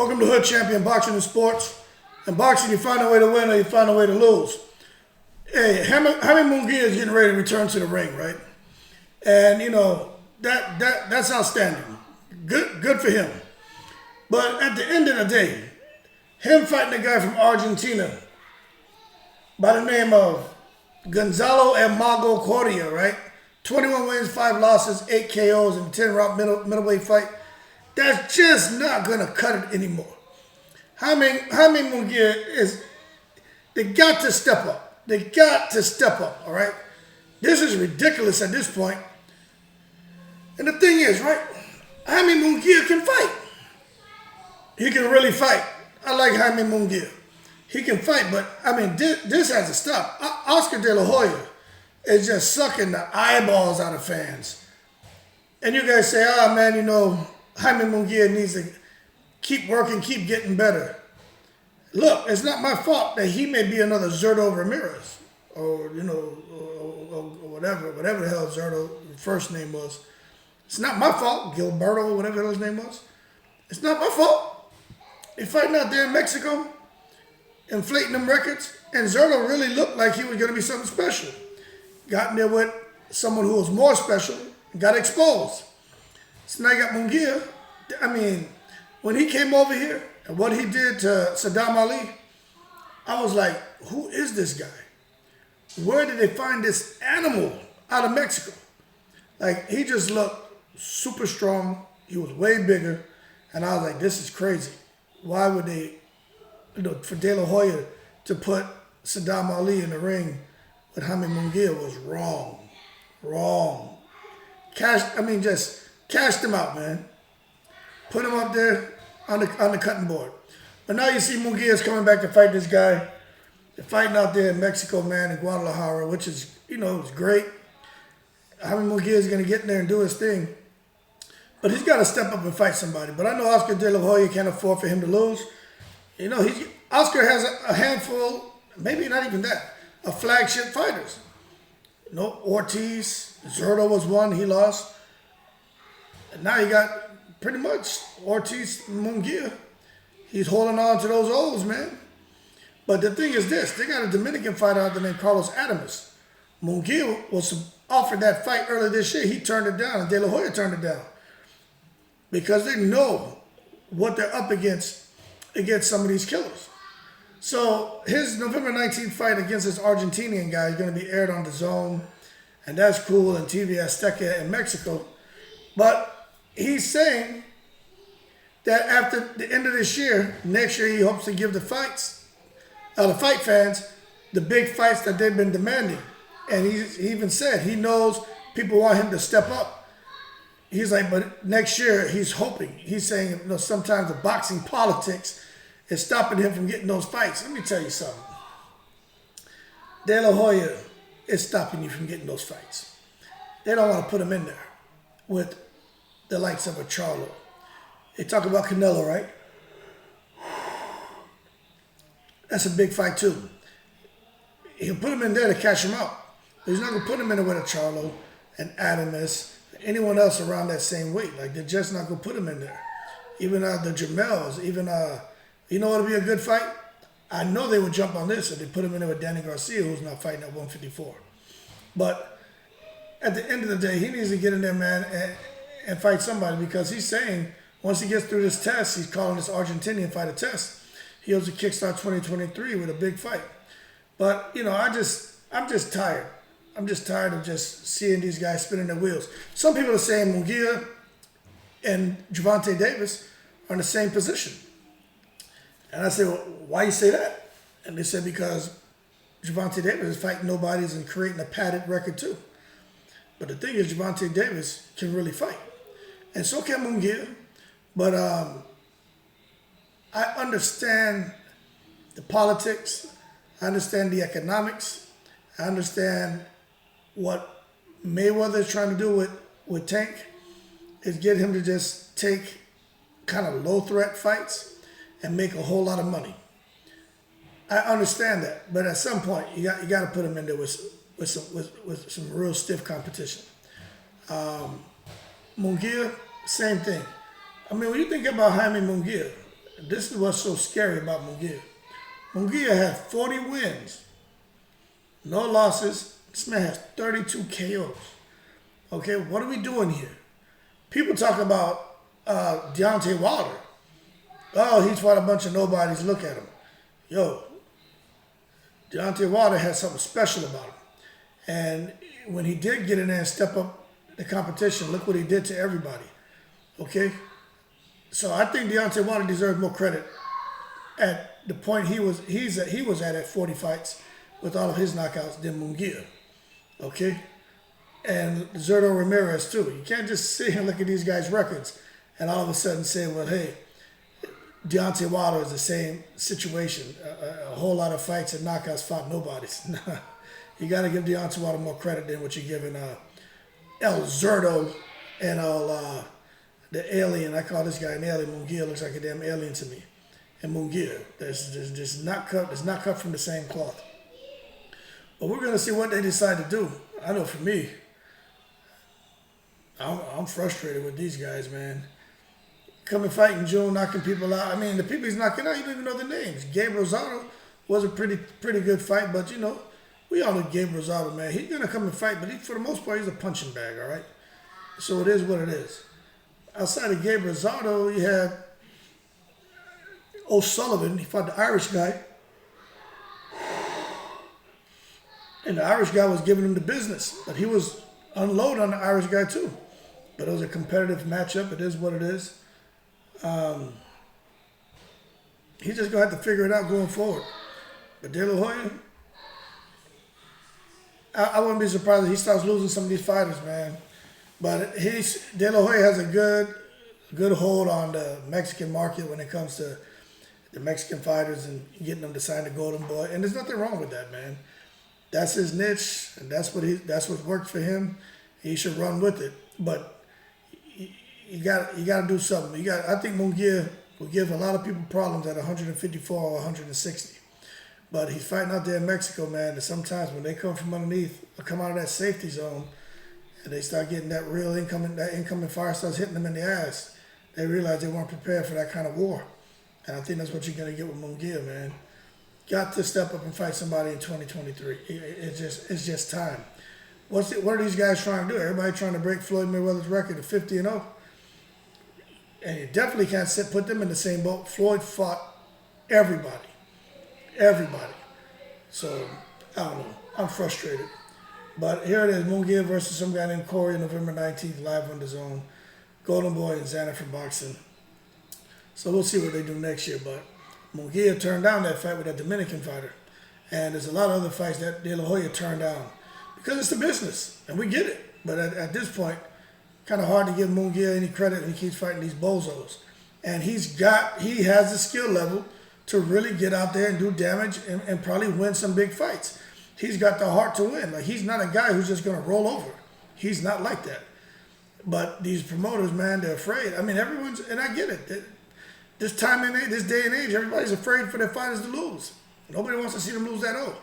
Welcome to Hood Champion Boxing and Sports. In boxing, you find a way to win or you find a way to lose. Hey, Jaime Munguia is getting ready to return to the ring, right? And you know that's outstanding. Good for him. But at the end of the day, him fighting a guy from Argentina by the name of Gonzalo El Mago Correa, right? 21 wins, 5 losses, 8 KOs in a 10-round middleweight fight. That's just not going to cut it anymore. Jaime Munguia they got to step up. They got to step up, all right? This is ridiculous at this point. And the thing is, right, Jaime Munguia can fight. He can really fight. I like Jaime Munguia. He can fight, but, I mean, this has to stop. Oscar De La Hoya is just sucking the eyeballs out of fans. And you guys say, oh, man, you know, Jaime Munguia needs to keep working, keep getting better. Look, it's not my fault that he may be another Zurdo Ramirez or, you know, or whatever the hell Zurdo's first name was. It's not my fault, Gilberto, whatever the hell his name was. It's not my fault. He's fighting out there in Mexico, inflating them records, and Zurdo really looked like he was going to be something special. Got in there with someone who was more special and got exposed. So now you got Munguia. I mean, when he came over here and what he did to Saddam Ali, I was like, who is this guy? Where did they find this animal out of Mexico? Like, he just looked super strong. He was way bigger. And I was like, this is crazy. Why would they, you know, for De La Hoya to put Saddam Ali in the ring with Jaime Munguia was wrong. Wrong. Just cashed him out, man. Put him up there on the cutting board. But now you see Munguia's coming back to fight this guy. They're fighting out there in Mexico, man, in Guadalajara, which is, you know, it's great. Jaime Munguia's going to get in there and do his thing. But he's got to step up and fight somebody. But I know Oscar De La Hoya can't afford for him to lose. You know, Oscar has a handful, maybe not even that, of flagship fighters. You know, Ortiz, Zurdo was one, he lost. And now you got pretty much Ortiz Munguia. He's holding on to those O's, man. But the thing is this, they got a Dominican fighter out there named Carlos Adames. Munguia was offered that fight earlier this year. He turned it down, and De La Hoya turned it down. Because they know what they're up against some of these killers. So his November 19th fight against this Argentinian guy is going to be aired on DAZN, and that's cool, and TV Azteca in Mexico. But he's saying that after the end of this year, next year he hopes to give the fight fans, the big fights that they've been demanding. And he even said he knows people want him to step up. He's like, but next year he's hoping. He's saying, you know, sometimes the boxing politics is stopping him from getting those fights. Let me tell you something. De La Hoya is stopping you from getting those fights. They don't want to put him in there with the likes of a Charlo. They talk about Canelo, right? That's a big fight too. He'll put him in there to cash him out. But he's not going to put him in there with a Charlo, an Adames, anyone else around that same weight. Like, they're just not going to put him in there. Even the Jamels, even, you know what would be a good fight? I know they would jump on this if they put him in there with Danny Garcia, who's not fighting at 154. But at the end of the day, he needs to get in there, man, and fight somebody, because he's saying once he gets through this test, he's calling this Argentinian fight a test. He hopes to kickstart 2023 with a big fight. But, you know, I'm just tired. I'm just tired of just seeing these guys spinning their wheels. Some people are saying Munguia and Gervonta Davis are in the same position. And I say, well, why you say that? And they said because Gervonta Davis is fighting nobodies and creating a padded record too. But the thing is, Gervonta Davis can really fight. And so can Munguia. But I understand the politics. I understand the economics. I understand what Mayweather is trying to do with Tank is get him to just take kind of low threat fights and make a whole lot of money. I understand that, but at some point you got to put him in there with some real stiff competition. Munguia, same thing. I mean, when you think about Jaime Munguia, this is what's so scary about Munguia. Munguia had 40 wins, no losses. This man has 32 KOs. Okay, what are we doing here? People talk about Deontay Wilder. Oh, he's fought a bunch of nobodies. Look at him. Yo, Deontay Wilder has something special about him. And when he did get in there and step up the competition, look what he did to everybody. Okay? So I think Deontay Wilder deserves more credit at the point he was at 40 fights with all of his knockouts than Munguia. Okay? And Zurdo Ramirez too. You can't just sit here and look at these guys' records and all of a sudden say, well, hey, Deontay Wilder is the same situation. A whole lot of fights and knockouts fought nobodies. You got to give Deontay Wilder more credit than what you're giving El Zurdo and the alien. I call this guy an alien. Munguia looks like a damn alien to me. And Munguia, that's not cut from the same cloth. But we're going to see what they decide to do. I know for me, I'm frustrated with these guys, man. Coming fight in June, knocking people out. I mean, the people he's knocking out, you don't even know the names. Gabe Rosado was a pretty good fight, but, you know, we all know Gabe Rosado, man. He's going to come and fight, but for the most part, he's a punching bag, all right? So it is what it is. Outside of Gabe Rosado, you had O'Sullivan. He fought the Irish guy. And the Irish guy was giving him the business, but he was unloaded on the Irish guy, too. But it was a competitive matchup. It is what it is. He's just going to have to figure it out going forward. But De La Hoya, I wouldn't be surprised if he starts losing some of these fighters, man. But De La Hoya has a good hold on the Mexican market when it comes to the Mexican fighters and getting them to sign the Golden Boy. And there's nothing wrong with that, man. That's his niche, and that's what worked for him. He should run with it. But you got to do something. I think Munguia will give a lot of people problems at 154 or 160. But he's fighting out there in Mexico, man. And sometimes when they come from underneath or come out of that safety zone and they start getting that incoming fire starts hitting them in the ass, they realize they weren't prepared for that kind of war. And I think that's what you're going to get with Munguia, man. Got to step up and fight somebody in 2023. It's just time. What are these guys trying to do? Everybody trying to break Floyd Mayweather's record of 50-0. And you definitely can't put them in the same boat. Floyd fought everybody. Everybody. So, I don't know. I'm frustrated. But here it is. Munguia versus some guy named Corey, November 19th, live on the Zone. Golden Boy and Xander for boxing. So we'll see what they do next year. But Munguia turned down that fight with that Dominican fighter. And there's a lot of other fights that De La Hoya turned down. Because it's the business. And we get it. But at this point, kind of hard to give Munguia any credit when he keeps fighting these bozos. And he has the skill level to really get out there and do damage and probably win some big fights. He's got the heart to win. Like, he's not a guy who's just going to roll over. He's not like that. But these promoters, man, they're afraid. I mean, and I get it. This day and age, everybody's afraid for their fighters to lose. Nobody wants to see them lose that old.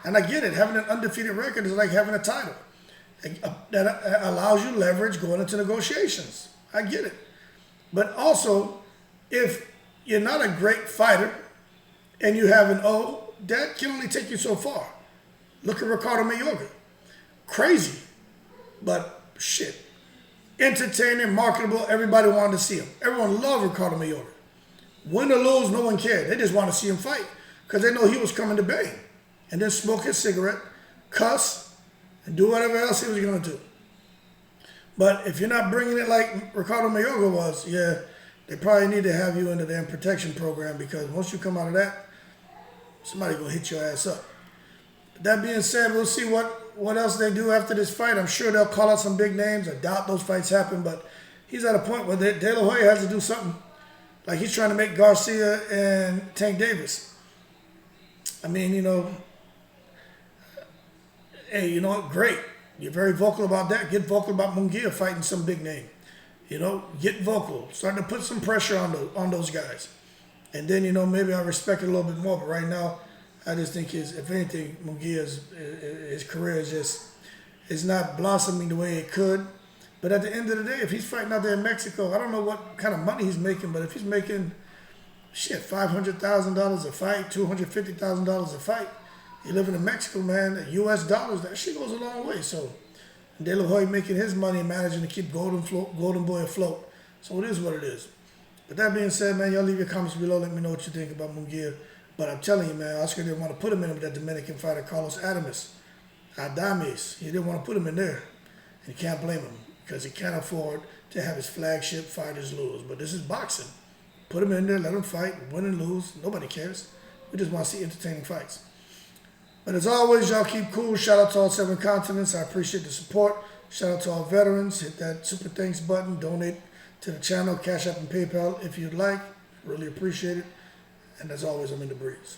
And I get it. Having an undefeated record is like having a title. That allows you leverage going into negotiations. I get it. But also, if you're not a great fighter and you have an O, that can only take you so far. Look at Ricardo Mayorga. Crazy. But shit. Entertaining, marketable, everybody wanted to see him. Everyone loved Ricardo Mayorga. Win or lose, no one cared. They just want to see him fight because they know he was coming to bang. And then smoke his cigarette, cuss, and do whatever else he was going to do. But if you're not bringing it like Ricardo Mayorga was, yeah, they probably need to have you into their protection program because once you come out of that, somebody's going to hit your ass up. That being said, we'll see what else they do after this fight. I'm sure they'll call out some big names. I doubt those fights happen, but he's at a point where De La Hoya has to do something. Like he's trying to make Garcia and Tank Davis. I mean, hey, you know what? Great. You're very vocal about that. Get vocal about Munguia fighting some big name. Get vocal. Starting to put some pressure on those guys. And then, maybe I respect it a little bit more. But right now, I just think if anything, Munguia's his career is not blossoming the way it could. But at the end of the day, if he's fighting out there in Mexico, I don't know what kind of money he's making, but if he's making shit, $500,000 a fight, $250,000 a fight. You living in Mexico, man, US dollars, that shit goes a long way. So De La Hoya making his money and managing to keep Golden Boy afloat. So it is what it is. But that being said, man, y'all leave your comments below. Let me know what you think about Munguia. But I'm telling you, man, Oscar didn't want to put him in with that Dominican fighter, Carlos Adames. He didn't want to put him in there. And you can't blame him because he can't afford to have his flagship fighters lose. But this is boxing. Put him in there, let him fight, win and lose. Nobody cares. We just want to see entertaining fights. But as always, y'all keep cool. Shout out to all 7 continents. I appreciate the support. Shout out to all veterans. Hit that super thanks button. Donate to the channel, Cash App and PayPal if you'd like. Really appreciate it. And as always, I'm in the breeze.